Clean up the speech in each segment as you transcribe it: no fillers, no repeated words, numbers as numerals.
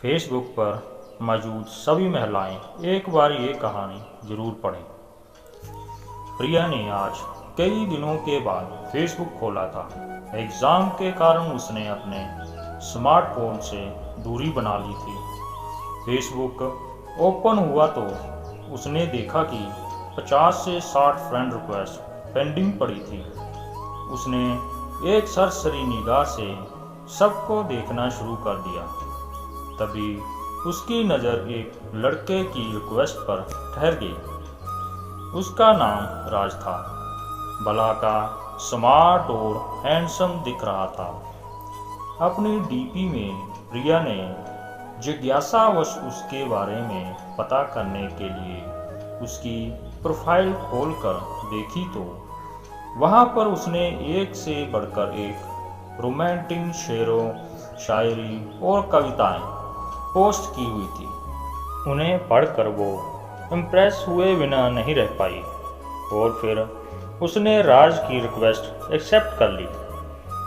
Facebook पर मौजूद सभी महिलाएं एक बार ये कहानी जरूर पढ़ें। प्रिया ने आज कई दिनों के बाद फेसबुक खोला था। एग्ज़ाम के कारण उसने अपने स्मार्टफोन से दूरी बना ली थी। फेसबुक ओपन हुआ तो उसने देखा कि 50 से 60 फ्रेंड रिक्वेस्ट पेंडिंग पड़ी थी। उसने एक सरसरी निगाह से सबको देखना शुरू कर दिया। तभी उसकी नज़र एक लड़के की रिक्वेस्ट पर ठहर गई। उसका नाम राज था। भला का स्मार्ट और हैंडसम दिख रहा था। अपनी डीपी में प्रिया ने जिज्ञासावश उसके बारे में पता करने के लिए उसकी प्रोफाइल खोलकर देखी तो वहाँ पर उसने एक से बढ़कर एक रोमांटिक शेरों, शायरी और कविताएं पोस्ट की हुई थी। उन्हें पढ़कर वो इम्प्रेस हुए बिना नहीं रह पाई और फिर उसने राज की रिक्वेस्ट एक्सेप्ट कर ली।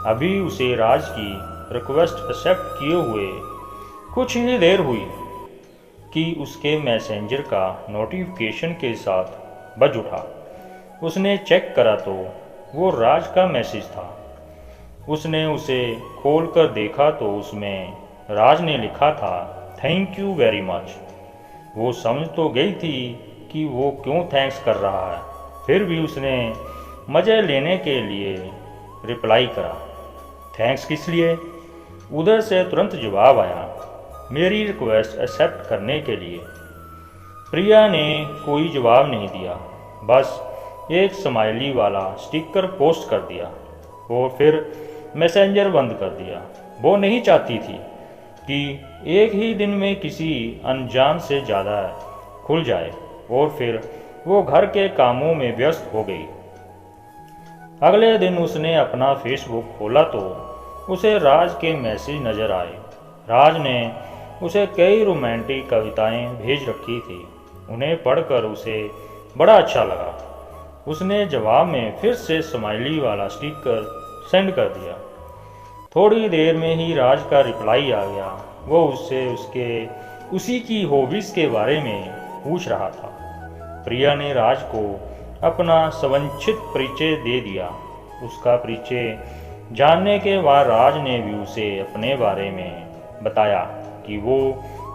अभी उसे राज की रिक्वेस्ट एक्सेप्ट किए हुए कुछ ही देर हुई कि उसके मैसेंजर का नोटिफिकेशन के साथ बज उठा। उसने चेक करा तो वो राज का मैसेज था। उसने उसे खोलकर देखा तो उसमें राज ने लिखा था, थैंक यू वेरी मच। वो समझ तो गई थी कि वो क्यों थैंक्स कर रहा है, फिर भी उसने मज़े लेने के लिए रिप्लाई करा, थैंक्स किस लिए। उधर से तुरंत जवाब आया, मेरी रिक्वेस्ट एक्सेप्ट करने के लिए। प्रिया ने कोई जवाब नहीं दिया, बस एक स्माइली वाला स्टिकर पोस्ट कर दिया और फिर मैसेंजर बंद कर दिया। वो नहीं चाहती थी कि एक ही दिन में किसी अनजान से ज़्यादा खुल जाए और फिर वो घर के कामों में व्यस्त हो गई। अगले दिन उसने अपना फेसबुक खोला तो उसे राज के मैसेज नज़र आए। राज ने उसे कई रोमांटिक कविताएं भेज रखी थी। उन्हें पढ़कर उसे बड़ा अच्छा लगा। उसने जवाब में फिर से स्माइली वाला स्टिकर सेंड कर दिया। थोड़ी देर में ही राज का रिप्लाई आ गया। वो उससे उसी की हॉबीज़ के बारे में पूछ रहा था। प्रिया ने राज को अपना संक्षिप्त परिचय दे दिया। उसका परिचय जानने के बाद राज ने भी उसे अपने बारे में बताया कि वो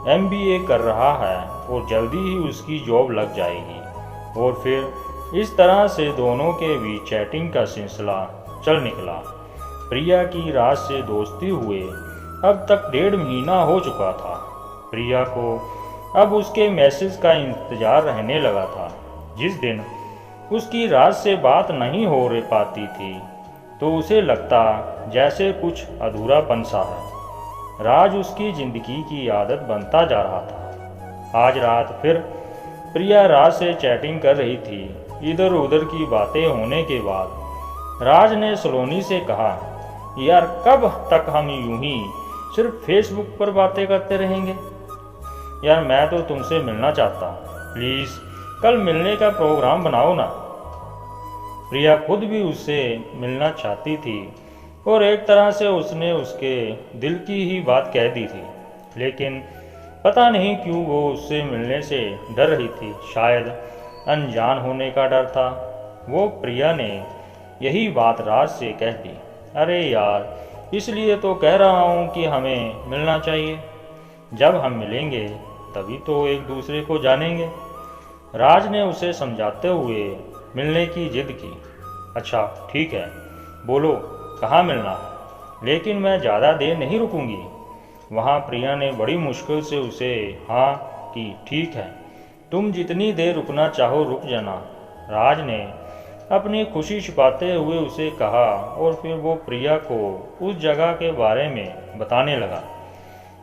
MBA कर रहा है और जल्दी ही उसकी जॉब लग जाएगी। और फिर इस तरह से दोनों के बीच चैटिंग का सिलसिला चल निकला। प्रिया की राज से दोस्ती हुए अब तक 1.5 महीना हो चुका था। प्रिया को अब उसके मैसेज का इंतज़ार रहने लगा था। जिस दिन उसकी राज से बात नहीं हो पाती थी तो उसे लगता जैसे कुछ अधूरापन सा है। राज उसकी ज़िंदगी की आदत बनता जा रहा था। आज रात फिर प्रिया राज से चैटिंग कर रही थी। इधर उधर की बातें होने के बाद राज ने सलोनी से कहा, यार कब तक हम यूं ही सिर्फ फेसबुक पर बातें करते रहेंगे। यार मैं तो तुमसे मिलना चाहता हूँ, प्लीज़ कल मिलने का प्रोग्राम बनाओ ना। प्रिया खुद भी उससे मिलना चाहती थी और एक तरह से उसने उसके दिल की ही बात कह दी थी, लेकिन पता नहीं क्यों वो उससे मिलने से डर रही थी। शायद अनजान होने का डर था। वो प्रिया ने यही बात राज से कह दी, अरे यार इसलिए तो कह रहा हूँ कि हमें मिलना चाहिए। जब हम मिलेंगे तभी तो एक दूसरे को जानेंगे। राज ने उसे समझाते हुए मिलने की जिद की। अच्छा ठीक है, बोलो कहाँ मिलना है, लेकिन मैं ज़्यादा देर नहीं रुकूंगी। वहाँ प्रिया ने बड़ी मुश्किल से उसे हाँ की। ठीक है, तुम जितनी देर रुकना चाहो रुक जाना, राज ने अपनी खुशी छिपाते हुए उसे कहा। और फिर वो प्रिया को उस जगह के बारे में बताने लगा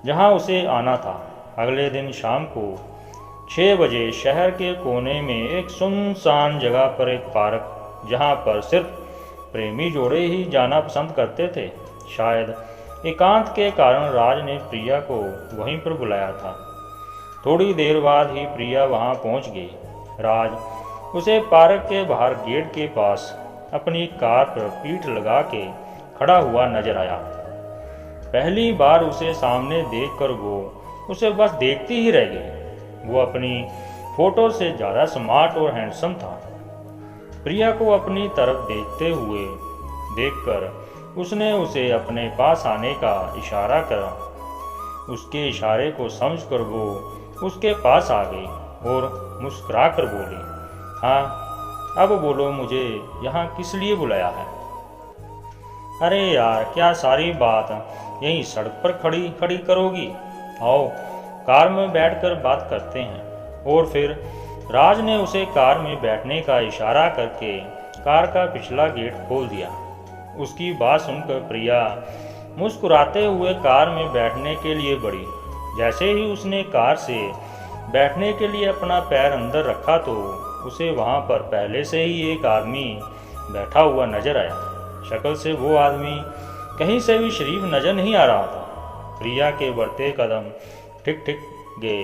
जहाँ उसे आना था। अगले दिन शाम को 6 बजे शहर के कोने में एक सुनसान जगह पर एक पार्क, जहाँ पर सिर्फ प्रेमी जोड़े ही जाना पसंद करते थे। शायद एकांत के कारण राज ने प्रिया को वहीं पर बुलाया था। थोड़ी देर बाद ही प्रिया वहां पहुंच गई। राज उसे पार्क के बाहर गेट के पास अपनी कार पर पीठ लगा के खड़ा हुआ नजर आया। पहली बार उसे सामने देखकर वो उसे बस देखती ही रह गई। वो अपनी फोटो से ज़्यादा स्मार्ट और हैंडसम था। प्रिया को अपनी तरफ देखते हुए देखकर उसने उसे अपने पास आने का इशारा करा। उसके इशारे को समझकर वो उसके पास आ गई और मुस्कुरा कर बोली, हाँ अब बोलो, मुझे यहाँ किस लिए बुलाया है? अरे यार, क्या सारी बात यहीं सड़क पर खड़ी खड़ी करोगी? आओ कार में बैठकर बात करते हैं। और फिर राज ने उसे कार में बैठने का इशारा करके कार का पिछला गेट खोल दिया। उसकी बात सुनकर प्रिया मुस्कुराते हुए कार में बैठने के लिए बढ़ी। जैसे ही उसने कार से बैठने के लिए अपना पैर अंदर रखा तो उसे वहां पर पहले से ही एक आदमी बैठा हुआ नजर आया। शक्ल से वो आदमी कहीं से भी शरीफ नजर नहीं आ रहा था। प्रिया के बढ़ते कदम ठिक ठिक गए।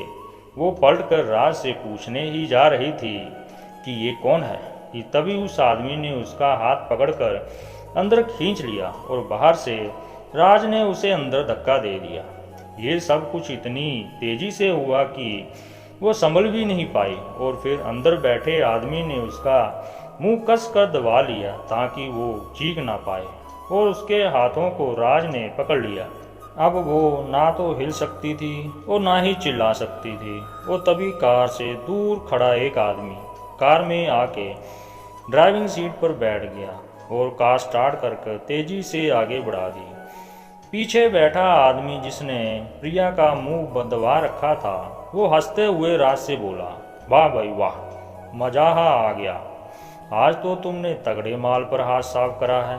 वो पलट कर राज से पूछने ही जा रही थी कि ये कौन है कि तभी उस आदमी ने उसका हाथ पकड़कर अंदर खींच लिया और बाहर से राज ने उसे अंदर धक्का दे दिया। ये सब कुछ इतनी तेजी से हुआ कि वो संभल भी नहीं पाई और फिर अंदर बैठे आदमी ने उसका मुंह कस कर दबा लिया ताकि वो चीख ना पाए और उसके हाथों को राज ने पकड़ लिया। अब वो ना तो हिल सकती थी और ना ही चिल्ला सकती थी। और तभी कार से दूर खड़ा एक आदमी कार में आके ड्राइविंग सीट पर बैठ गया और कार स्टार्ट कर तेजी से आगे बढ़ा दी। पीछे बैठा आदमी जिसने प्रिया का मुंह दबा रखा था, वो हंसते हुए राज से बोला, वाह भाई वाह, मजा आ गया, आज तो तुमने तगड़े माल पर हाथ साफ करा है।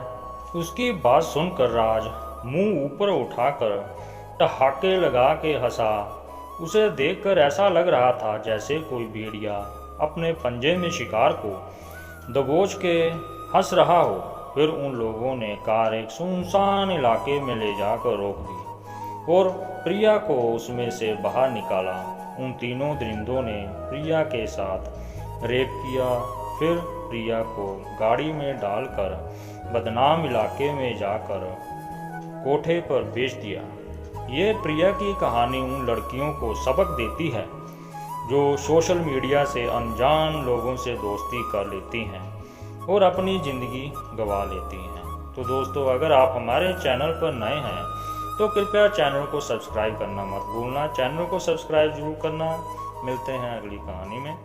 उसकी बात सुनकर राज मुंह ऊपर उठाकर ठहाके लगा के हंसा। उसे देखकर ऐसा लग रहा था जैसे कोई भेड़िया अपने पंजे में शिकार को दबोच के हंस रहा हो। फिर उन लोगों ने कार एक सुनसान इलाके में ले जाकर रोक दी और प्रिया को उसमें से बाहर निकाला। उन तीनों दरिंदों ने प्रिया के साथ रेप किया, फिर प्रिया को गाड़ी में डालकर बदनाम इलाके में जाकर कोठे पर बेच दिया। ये प्रिया की कहानी उन लड़कियों को सबक देती है जो सोशल मीडिया से अनजान लोगों से दोस्ती कर लेती हैं और अपनी ज़िंदगी गंवा लेती हैं। तो दोस्तों, अगर आप हमारे चैनल पर नए हैं तो कृपया चैनल को सब्सक्राइब करना मत भूलना। चैनल को सब्सक्राइब जरूर करना। मिलते हैं अगली कहानी में।